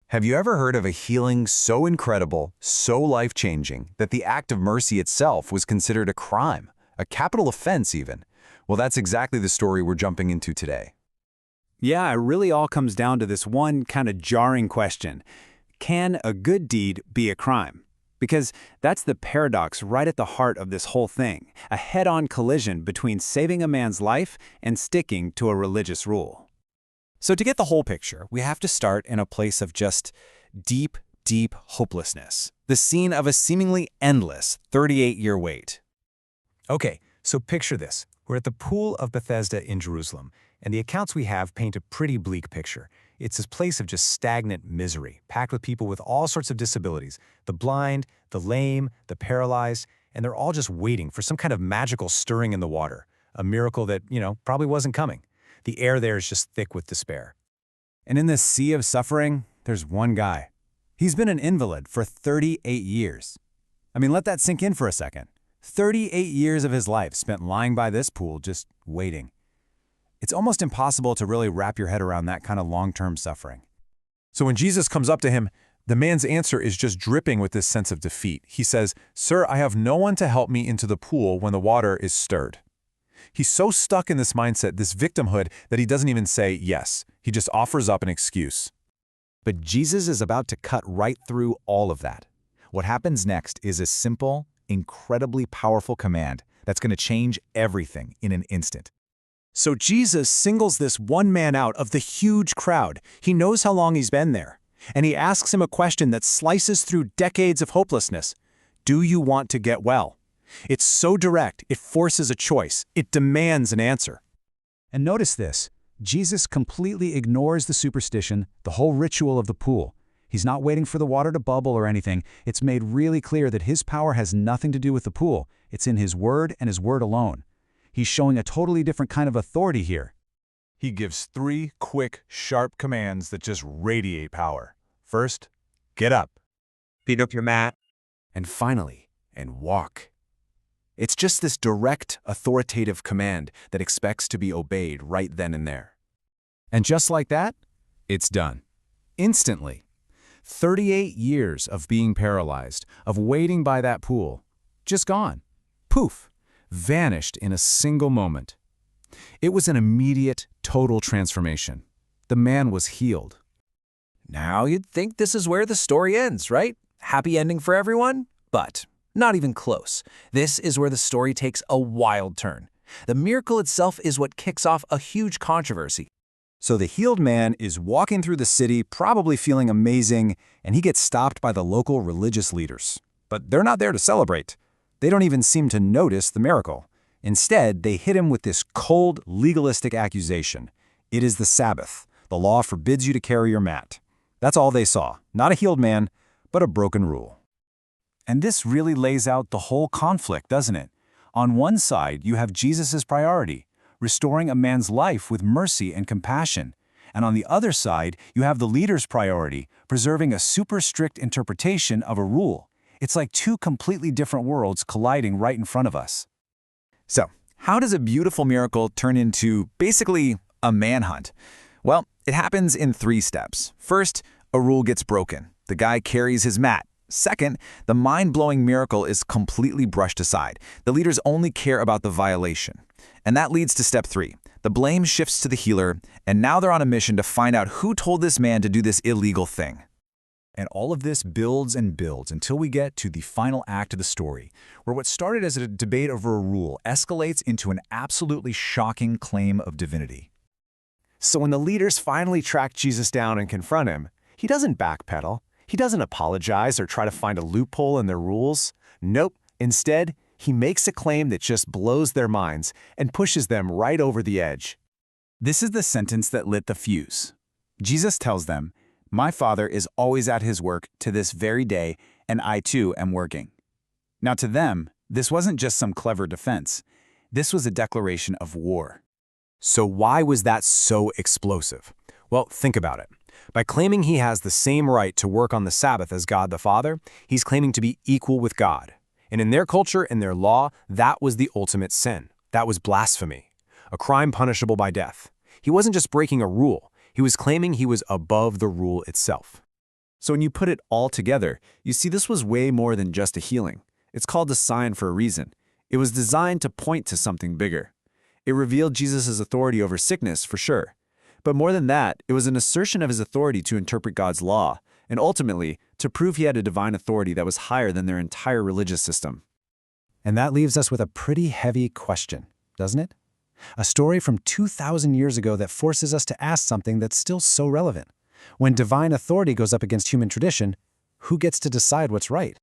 Have you ever heard of a healing so incredible, so life-changing, that the act of mercy itself was considered a crime, a capital offense even? Well, that's exactly the story we're jumping into today. Yeah, it really all comes down to this one kind of jarring question. Can a good deed be a crime? Because that's the paradox right at the heart of this whole thing, a head-on collision between saving a man's life and sticking to a religious rule. So to get the whole picture, we have to start in a place of just deep, deep hopelessness, the scene of a seemingly endless 38-year wait. Okay, so picture this. We're at the pool of Bethesda in Jerusalem, and the accounts we have paint a pretty bleak picture. It's this place of just stagnant misery, packed with people with all sorts of disabilities, the blind, the lame, the paralyzed, and they're all just waiting for some kind of magical stirring in the water, a miracle that, probably wasn't coming. The air there is just thick with despair. And in this sea of suffering, there's one guy. He's been an invalid for 38 years. I mean, let that sink in for a second. 38 years of his life spent lying by this pool, just waiting. It's almost impossible to really wrap your head around that kind of long-term suffering. So when Jesus comes up to him, the man's answer is just dripping with this sense of defeat. He says, "Sir, I have no one to help me into the pool when the water is stirred." He's so stuck in this mindset, this victimhood, that he doesn't even say yes. He just offers up an excuse. But Jesus is about to cut right through all of that. What happens next is a simple, incredibly powerful command that's going to change everything in an instant. So Jesus singles this one man out of the huge crowd. He knows how long he's been there. And he asks him a question that slices through decades of hopelessness. Do you want to get well? It's so direct, it forces a choice. It demands an answer. And notice this. Jesus completely ignores the superstition, the whole ritual of the pool. He's not waiting for the water to bubble or anything. It's made really clear that his power has nothing to do with the pool. It's in his word and his word alone. He's showing a totally different kind of authority here. He gives 3 quick, sharp commands that just radiate power. First, get up. Pick up your mat. And finally, and walk. It's just this direct, authoritative command that expects to be obeyed right then and there. And just like that, it's done. Instantly. 38 years of being paralyzed, of waiting by that pool, just gone. Poof, vanished in a single moment. It was an immediate, total transformation. The man was healed. Now you'd think this is where the story ends, right? Happy ending for everyone? But not even close. This is where the story takes a wild turn. The miracle itself is what kicks off a huge controversy. So the healed man is walking through the city, probably feeling amazing, and he gets stopped by the local religious leaders. But they're not there to celebrate. They don't even seem to notice the miracle. Instead, they hit him with this cold, legalistic accusation. It is the Sabbath. The law forbids you to carry your mat. That's all they saw. Not a healed man, but a broken rule. And this really lays out the whole conflict, doesn't it? On one side, you have Jesus' priority, restoring a man's life with mercy and compassion. And on the other side, you have the leader's priority, preserving a super strict interpretation of a rule. It's like 2 completely different worlds colliding right in front of us. So, how does a beautiful miracle turn into, basically, a manhunt? Well, it happens in 3 steps. First, a rule gets broken. The guy carries his mat. Second, the mind-blowing miracle is completely brushed aside. The leaders only care about the violation. And that leads to step 3. The blame shifts to the healer, and now they're on a mission to find out who told this man to do this illegal thing. And all of this builds and builds until we get to the final act of the story, where what started as a debate over a rule escalates into an absolutely shocking claim of divinity. So when the leaders finally track Jesus down and confront him, he doesn't backpedal. He doesn't apologize or try to find a loophole in their rules. Nope. Instead, he makes a claim that just blows their minds and pushes them right over the edge. This is the sentence that lit the fuse. Jesus tells them, "My Father is always at his work to this very day, and I too am working." Now to them, this wasn't just some clever defense. This was a declaration of war. So why was that so explosive? Well, think about it. By claiming he has the same right to work on the Sabbath as God the Father, he's claiming to be equal with God. And in their culture and their law, that was the ultimate sin. That was blasphemy, a crime punishable by death. He wasn't just breaking a rule. He was claiming he was above the rule itself. So when you put it all together, you see this was way more than just a healing. It's called a sign for a reason. It was designed to point to something bigger. It revealed Jesus' authority over sickness, for sure. But more than that, it was an assertion of his authority to interpret God's law, and ultimately, to prove he had a divine authority that was higher than their entire religious system. And that leaves us with a pretty heavy question, doesn't it? A story from 2,000 years ago that forces us to ask something that's still so relevant. When divine authority goes up against human tradition, who gets to decide what's right?